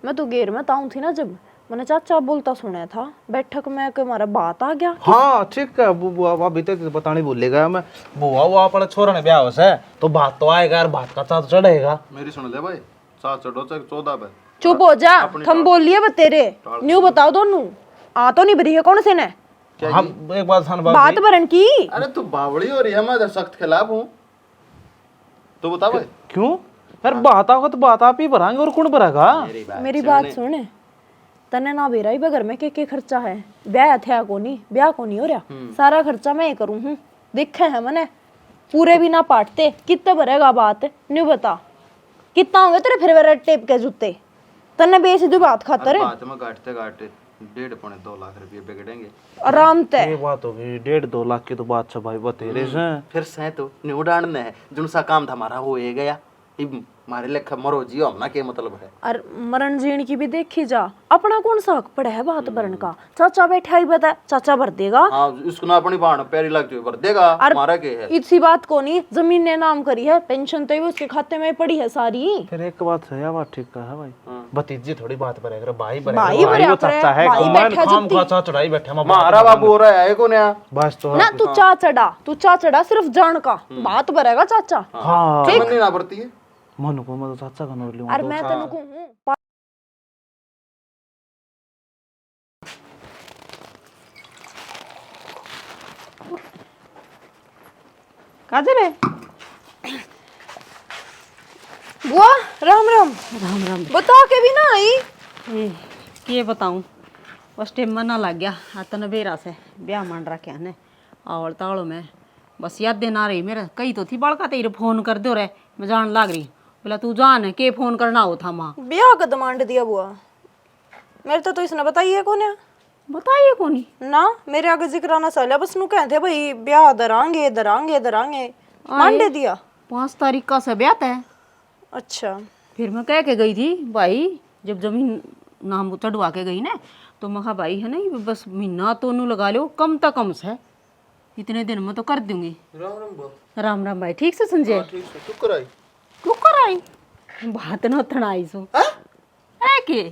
मैं तो गेर में ताऊं थी ना जब मैंने चाचा बोलता सुना था बैठक में कि हमारा बात आ गया हाँ ठीक है बुआ भाभी तो बतानी भूलेगा मैं बुआ वो अपना छोरा ने ब्याह है तो बात तो आएगा यार बात का चाँद चढ़ेगा मेरी सुन ले भाई 7 चढ़ो 14 पे चुप हो जा हम बोल लिए तेरे न्यू बताओ दोनों आ तो नहीं बरी है कौन से ने हाँ एक बात सन बात भरन की अरे तू बावड़ी हो रही है मैं सख्त खिलाफ हूँ तो बता भाई क्यों यार बात आगा तो बात आप ही भरांगे और कौन भरेगा मेरी बात सुन तने ना बेरा ही बगर में के खर्चा है ब्याह थे ब्याह को नहीं हो रहा सारा खर्चा मैं करूँ हूँ देखे है मैंने पूरे भी ना पाटते कितने भरेगा बात न्यू बता कितना होंगे तेरे फिर रेड टेप के जूते तन्ने बेच दी बात खातर बात में काटते काटते 1.5-2 लाख रुपए बिगड़ेंगे आराम ते ये बात हो गई 1.5-2 लाख की तो बात है भाई बतेरे से फिर से तो न्यू डांडने है जो सा काम था हमारा हो ये गया मारे लेखा मरो जियो हमना के मतलब है और मरण जीण की भी देखी जा अपना कौन सा हक पड़ा है बात भरन का चाचा बैठा ही बता चाचा भर देगा हाँ इसको ना अपनी बाण प्यारी लगती है भर देगा हमारा के है इसी बात को नहीं जमीन ने नाम करी है पेंशन तो उसके खाते में पड़ी है सारी फिर एक बात है यार बात ठीक है भाई भतीजी थोड़ी बात भरेगा भाई भाई भरेगा चाचा है भाई बैठा काम का चढ़ाई बैठे हमारा बाबू हो रहा है कौन है बस तो ना तू चा चढ़ा सिर्फ जान का बात भरेगा चाचा हाँ नहीं ना पड़ती है मन को मैं तो चाचा का नोट लूंगा और मैं तेन को काजल है बुआ राम राम। राम राम। बता के भी ना आई। के बताऊं बस टाइम मना लग गया आतन बेरा से ब्याह मान रखे ने आवड़ तावड़ो में बस याद देना रही मेरा कही तो थी बड़का तेरे फोन कर दो रे मैं जान लाग रही बोला तू जान के फोन करना हो था माँ ब्याह का डिमांड दिया बुआ मेरे तो इसने बताइए कौन है बताइए कोनी ना मेरे आगे जिक्र आना चला बस नू कहते भाई ब्याह दरांगे दरांगे दरांगे मांडे दिया 5 तारीख का से ब्याह है। अच्छा फिर मैं कह के गई थी भाई जब जमीन नाम चढ़वा के गई ना तो मैं कहा भाई है ना ये बस महीना तो नू लगा लो कम तो कम से इतने दिन में तो कर दूंगी। राम राम बा। राम राम भाई ठीक से संजय ठीक से तू कराई क्यों कर आई बात न उतना आई सो है के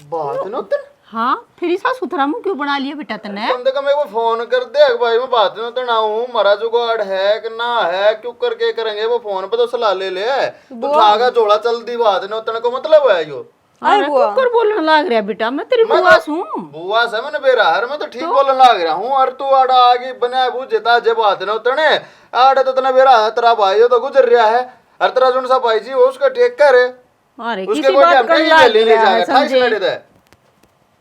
बात न उतन हाँ फिर इसा सुथरा मुंह क्यों बना लिया बेटा तने कम से कम एक बार फोन कर दे भाई मैं बात न उतन आऊं हमारा जुगाड़ है कि ना है क्यों करके करेंगे वो फोन पे तो सलाह ले ले तू ठागा जोड़ा चल दी बात न उतन को मतलब है यो अरे कुकर बोलने लग रहा बेटा मैं तेरी बुआ हूँ बुआ से मैंने बेरा हर मैं तो ठीक बोलने लग रहा हूँ और तू आड़ा आगे बना बुझता जब बात न उतने आड़ा तो तना बेरा है तेरा भाई हो तो गुजर रहा है और तेरा जोन सा भाई जी वो उसका टेक कर अरे उसके किसी कोई बात टाइम कर कहीं लग ले ले रहा है जाएगा 28 मिनट संजय है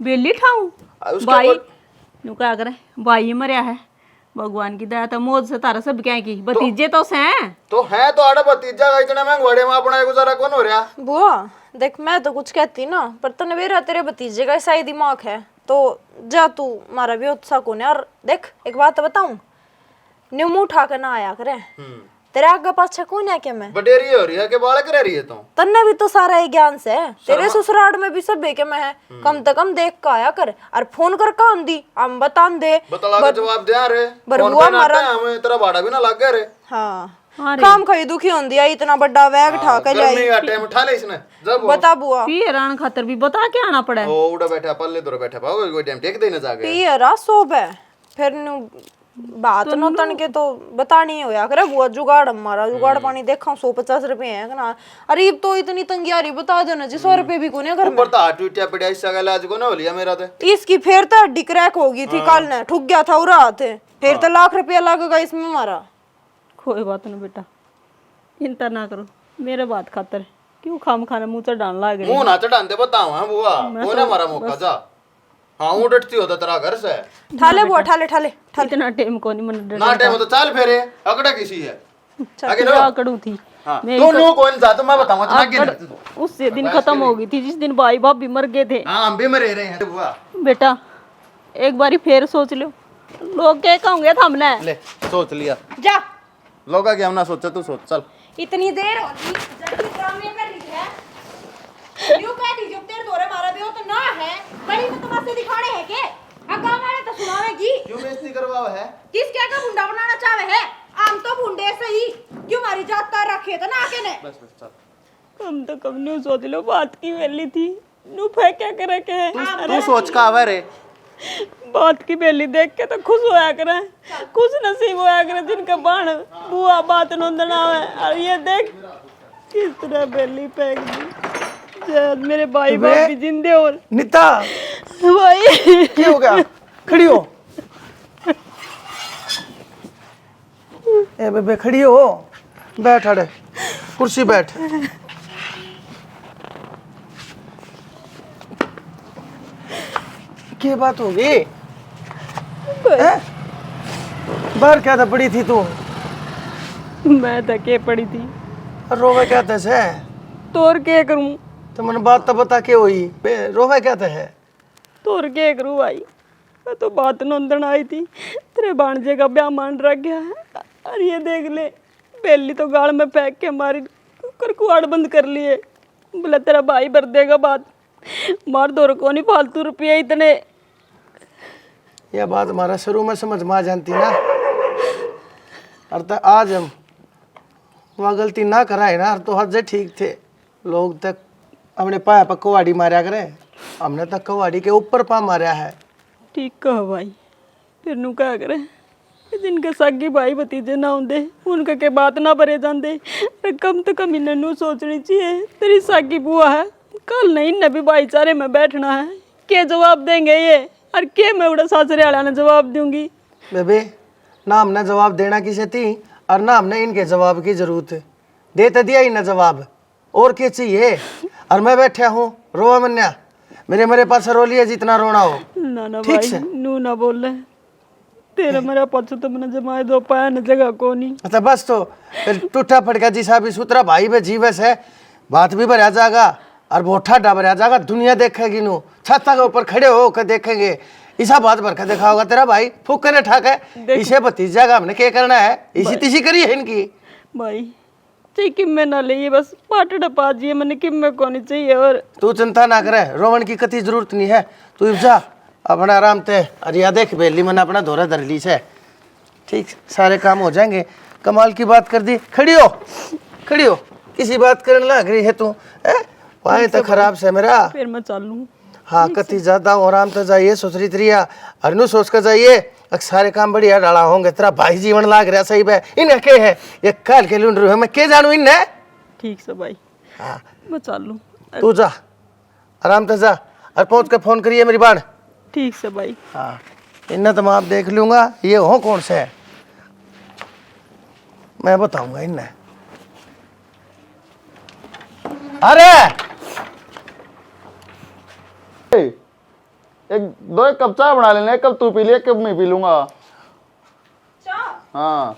बेली ठाऊं उसका भाई कोई- नु क्या करे भाई मरिया है भगवान की दया तो मौज से तारा सब क्या की भतीजे तो से हैं तो है तो आड़ा भतीजा का इतने महंगे में अपना गुजारा कौन हो रहा बुआ देख मैं तो कुछ कहती ना पर तने मेरा तेरे भतीजे का ऐसा ही दिमाग है तो जा तू मारा भी उत्साह को और देख एक बात बताऊं न्यू मुंह उठा के ना आया करे तेरे आगे पाछे कौन है क्या मैं बटेरी हो रही है कि बालक रह रही है तो तन्ने भी तो सारा ही ज्ञान से है तेरे ससुराल में भी सब के मैं है कम से कम देख के आया कर और फोन कर काम दी हम बता दे बतला के जवाब दे रे बरबुआ फोन पे ना मारा- हमें तेरा भाड़ा भी ना लग गया रे हाँ काम खाई दुखी होंदी आई इतना बड़ा बैग उठा के गर्मी लाई का टाइम उठा ले इसने जब बता बुआ फिर रान खातर भी बता के आना पड़ा वो उड़ा बैठा पल्ले दूर बैठा पाओ कोई टाइम टेक देने जाके पियरा सोब है फिर नु बात नो तन के तो बतानी होया करे बुआ जुगाड़ हमारा जुगाड़ पानी देखा 150 रुपए है ना अरे तो इतनी तंगी आ रही बता दो ना जी 100 रुपए भी कोने घर में ऊपर तो हाथ टूटिया पड़ा इसका गला आज को ना हो लिया मेरा तो इसकी फिर तो हड्डी क्रैक होगी थी कल ने ठुक गया था उरा थे फिर तो लाख रुपया लगेगा इसमें हमारा कोई बात नहीं बेटा चिंता ना करो मेरे बात खातर क्यों खाम खाना मुंह चढ़ाने लग रहे मुंह ना चढ़ाते बताओ हां बुआ वो ना हमारा मौका जा हाँ उड़ती होता तेरा घर से ठाले बुआ ठाले ठाले इतना टाइम को नहीं मन ना टाइम तो चल फेरे अकड़ा किसी है आगे लो क्या करूँ थी हाँ दोनों कौन सा तो मैं बताऊंगा तुम आगे उससे दिन खत्म हो गई थी जिस दिन भाई बाप भी मर गए थे हाँ हम भी मरे रहे हैं बुआ बेटा एक बारी फिर सोच लो लोग क्या कहोगे हमने ले सोच लिया जा लोगा क्या हमने सोचा तू सोच चल इतनी देर होगी जल्दी ड्रामे कर रही है यूं कह दी जब तेरे दोरे मारा भी हो तो ना है बड़ी में तमाशे दिखाने हैं के अगा वाले तो सुनावेगी क्यों बेइज्जती करवाओ है किस क्या का भुंडा बनाना चाहे है आम तो भुंडे सही क्यों मारी जात कर रखे तो ना आके ने बस बस चल कम तो कम न्यू सोच लो बात की वेली थी नु फेंक क्या करे के तू सोच का आवा रे बात की बेली देख के तो खुश होया करे खुश नसीब होया करे जिनका बाण बुआ बात नंदना है और ये देख किस तरह बेली फेंक दी शायद मेरे भाई बाप भी जिंदे हो नीता भाई क्या हो गया खड़ी हो ए बेबे खड़ी हो बैठ अड़े कुर्सी बैठ क्या बात हो गई हैं? बाहर क्या था पड़ी थी तू मैं थके पड़ी थी रोवे क्या था से तोर के करूं तो मैंने बात तो बता के हुई रोवे क्या था है तोर के करूं भाई मैं तो बात नंदन आई थी तेरे भांजे का ब्याह मान रख गया है और ये देख ले बेली तो गाल में फेंक के हमारी कुआड़ बंद कर लिए बोला तेरा भाई भर देगा बात मार दो को नहीं फालतू रुपये इतने यह बात हमारा शुरू में समझ में आ जानती ना और तो आज हम वह गलती ना कराए ना तो हद से ठीक थे लोग तक अपने पाया पर कुवाड़ी मारा करे हमने तक कुवाड़ी के ऊपर पा मारा है ठीक कहो भाई फिर नू क्या करे जिनके सागी भाई भतीजे ना होंगे उनके के बात ना भरे जाते कम तो कम इन्हें नू सोचनी चाहिए तेरी सागी बुआ है कल नहीं इन्हें भी भाईचारे में बैठना है क्या जवाब देंगे ये और क्या मैं उड़ा सासरे वाला ने जवाब दूंगी बेबे ना हमने जवाब देना किसे थी और ना हमने इनके जवाब की जरूरत है। दे तो दिया इन्हें जवाब, और क्या चाहिए। और मैं बैठा हूँ रोआ मन्या, मेरे पास रो लिया जितना रोना हो। ना ना ठीक भाई से। नू ना बोले, तेरा मेरा पछ तो मैंने जमाए दो पाया न जगह को नहीं। अच्छा बस तो फिर टूटा फटका जिसा भी सूत्रा भाई बे जीवस है, बात भी भरा जाएगा और बोठा डबरा जाएगा, दुनिया देखेगी नू, छत्ता के ऊपर खड़े होकर देखेंगे। इसा बात भर के देखा होगा तेरा भाई फूक कर ठाक है, इसे भतीजा का हमने क्या करना है, इसी तीसी करी है इनकी। भाई चाहिए कि मैं ना ले, बस पाटड़ा पा जिए मैंने कि मैं कौन चाहिए। और तू चिंता ना करे, रोवन की कति जरूरत नहीं है, तू जा अपना आराम ते। अरे या देख बेली मैंने अपना धोरा धर ली से, ठीक सारे काम हो जाएंगे। कमाल की बात कर दी, खड़ी हो किसी बात करने लग रही है तू, पाए तो खराब से मेरा। फिर मैं चालू। हाँ कति ज्यादा आराम तो जाइए, सोचरी त्रिया अरनु सोच कर जाइए, सारे काम बढ़िया डाला होंगे। तेरा भाई जीवन लाग रहा सही बे, इन्हें के है ये काल के लूंड है, मैं के जानू इन्हें। ठीक से भाई, हाँ मैं चालू। तू जा आराम से जा, और पहुंच कर फोन करिए मेरी बाण। ठीक से भाई। हाँ इन्हें तो मैं आप देख लूंगा, ये हो कौन से है मैं बताऊंगा इन्हें। अरे एक दो एक कप चाय बना लेना, एक कप तू पी ले, एक कप मैं पी लूंगा। हाँ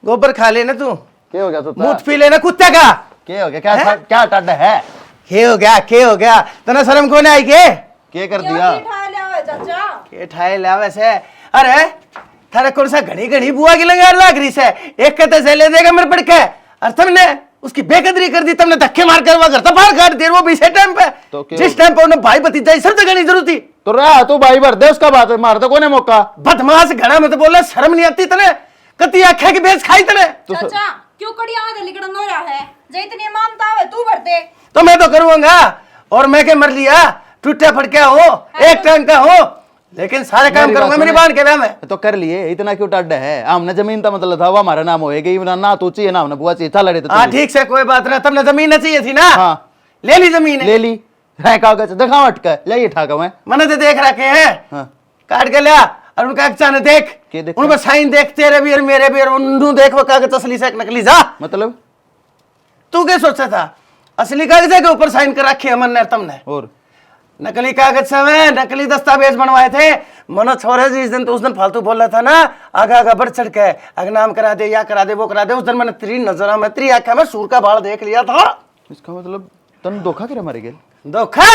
गोबर खा लेना तू, क्या हो गया तो मूत पी लेना कुत्ते का। क्या हो गया, क्या टड है, के हो गया तना शर्म को नहीं आई के क्या कर दिया। के ठाए लावे से। अरे थारे कौन सा घड़ी घड़ी बुआ की लंगार लाग रही से, एक कहते से ले देगा मेरे पड़ के, और तुमने उसकी बेकदरी कर दी, तुमने धक्के मार कर वो घर तो बाहर काट दिया, वो भी इसी टाइम पे, तो जिस टाइम पे उन्हें भाई भतीजा सब जगह नहीं जरूरत थी। तो रहा तू भाई भर दे, उसका बात मार तो कोने मौका। बदमाश घड़ा में तो बोला, शर्म नहीं आती तने, कती आंखें की बेच खाई तने। चाचा क्यों कड़िया में लिकड़न हो रहा है, जे इतनी मामता है तू भर दे। तो मैं तो करूंगा, और मैं क्या मर लिया, टूटे फटके हो, एक टांग का हो, लेकिन सारे काम करूंगा मेरी बाण के में। तो कर लिए, इतना क्यों टड है, हमने जमीन तो मतलब था वो हमारा नाम होएगी ना, तू चाहिए ना हमने बुआ चाहिए था लड़े तो। हाँ ठीक से कोई बात ना, तुमने जमीन न चाहिए थी ना। हाँ ले ली जमीन, ले ली है, कागज दिखा अटका ले ये ठाका मैं। मैंने तो देख रखे हैं, हाँ काट के लिया, और उनका अक्चा ने देख, क्या देखा? उनका साइन देख, तेरे भी और मेरे भी, और उन्होंने देख वो कागज असली से नकली जा। मतलब तू क्या सोचा था, असली कागज के ऊपर साइन कर रखे अमन ने तुमने, और नकली कागज से में नकली दस्तावेज बनवाए थे। मनो छोरे जी इस दिन तो उस दिन फालतू बोल रहा था ना, आगा आगा बढ़ चढ़ के अगर नाम करा दे या करा दे वो करा दे, उस दिन मैंने तेरी नजरों में तेरी आंखों में सूर का बाल देख लिया था। इसका मतलब तन धोखा करे हमारे गेल। धोखा,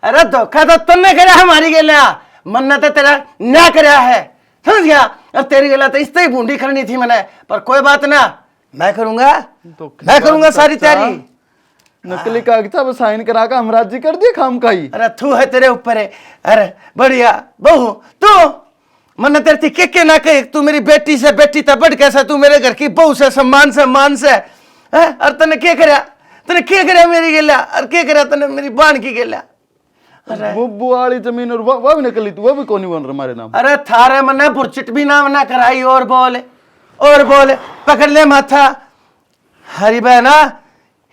अरे धोखा तो तुमने करा हमारी गेला, मन्ना तो तेरा ना करा है, समझ गया। और तेरी गेला तो इस तरह बूंदी करनी थी मैंने, पर कोई बात ना, मैं करूंगा सारी तैयारी। नकली कागज अब साइन करा के हम राजी कर दिए खाम का ही। अरे तू है तेरे ऊपर है, अरे बढ़िया बहू तू, मन तेरे के ना कहे, तू मेरी बेटी से बेटी तब बढ़ कैसा, तू मेरे घर की बहू से सम्मान से और तने क्या करया मेरी गेला, और क्या करया तने मेरी बाण की गेला। वो बुआ वाली जमीन और वो भी नकली थी, वो भी कौन बन रहा हमारे नाम। अरे थारे मन्ने बुरचिट भी नाम ना कराई, और बोल पकड़ ले माथा। हरी बहना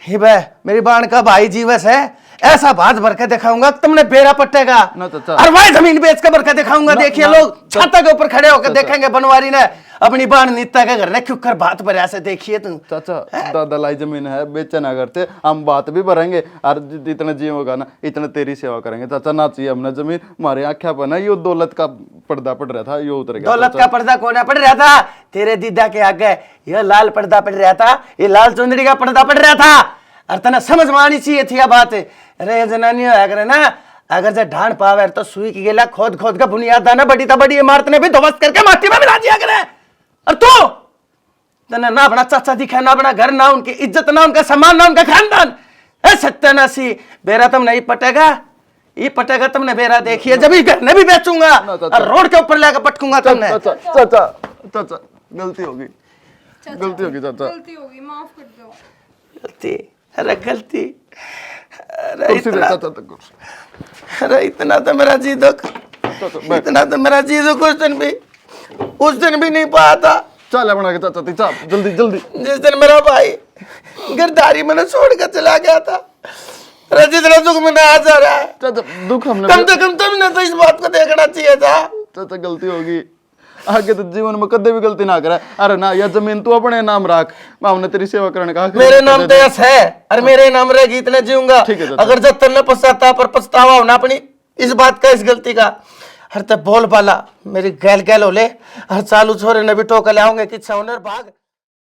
ही बे, मेरी बाण का भाई जीवस है, ऐसा बात भर के दिखाऊंगा तुमने बेरा पट्टेगा, ना चाचा। और वही जमीन बेच के भर के दिखाऊंगा। देखिए लोग छाता के ऊपर खड़े होकर देखेंगे, बनवारी ने अपनी बाण नीता के घर ने क्यों कर बात भर ऐसे देखिए तुम। चाचा दादा लाई जमीन है, बेचे ना करते, हम बात भी भरेंगे, और जितना जी होगा ना इतना तेरी सेवा करेंगे। चाचा ना चाहिए हमने जमीन, हमारे आंखें पर ना यो दौलत का पर्दा पड़ रहा था, यो उतर गया। दौलत का पर्दा कौन पड़ रहा था, तेरे दीदा के आगे ये लाल पर्दा पड़ रहा था, ये लाल चुंदड़ी का पर्दा पड़ रहा था, और तना समझ में आनी चाहिए थी यह बात। अरे जनानी अगर ना, अगर जे ढांड पावे तो सुई की गेला खोद का बुनियाद दाना बड़ी ता बड़ी इमारत ने भी ध्वस्त करके माटी में मिला दिया करे। और तू तना ना अपना चाचा दिखा, ना अपना घर, ना उनकी इज्जत, ना उनका सम्मान, ना उनका खानदान। ए सत्यानाशी बेरा तुम नहीं पटेगा, ये पटेगा तुमने बेरा, देखिए जब ही घर ने भी बेचूंगा और रोड के ऊपर लेकर पटकूंगा तुमने। चाचा गलती होगी चाचा, गलती होगी माफ कर दो। गलती, अरे गलती, अरे कुर्सी दे इतना, चाचा, कुर्सी। अरे इतना तो मेरा जी दुख, इतना तो मेरा जी दुख उस दिन भी नहीं पाया था। चाल बना के चाचा ती चाप जल्दी जिस दिन मेरा भाई गिरधारी मैंने छोड़ कर चला गया था। अरे जितना दुख मैंने आज आ रहा है, चाचा दुख हमने कम से कम तुमने तो इस बात को देखना चाहिए था। चाचा गलती होगी, आगे तो जीवन में कदे भी गलती ना करे। अरे ना, यह जमीन तू अपने नाम रख, मैं हमने तेरी सेवा करने का मेरे नाम तो यश है और मेरे नाम रहेगी, इतने जीऊंगा। ठीक है चाचा। अगर जब तक न पछताता पर पछतावा होना अपनी इस बात का, इस गलती का। हर तक बोल बाला मेरी गैल गैल हो ले, हर चालू छोरे ने भी टोक ले आऊंगे कि छाउनर भाग।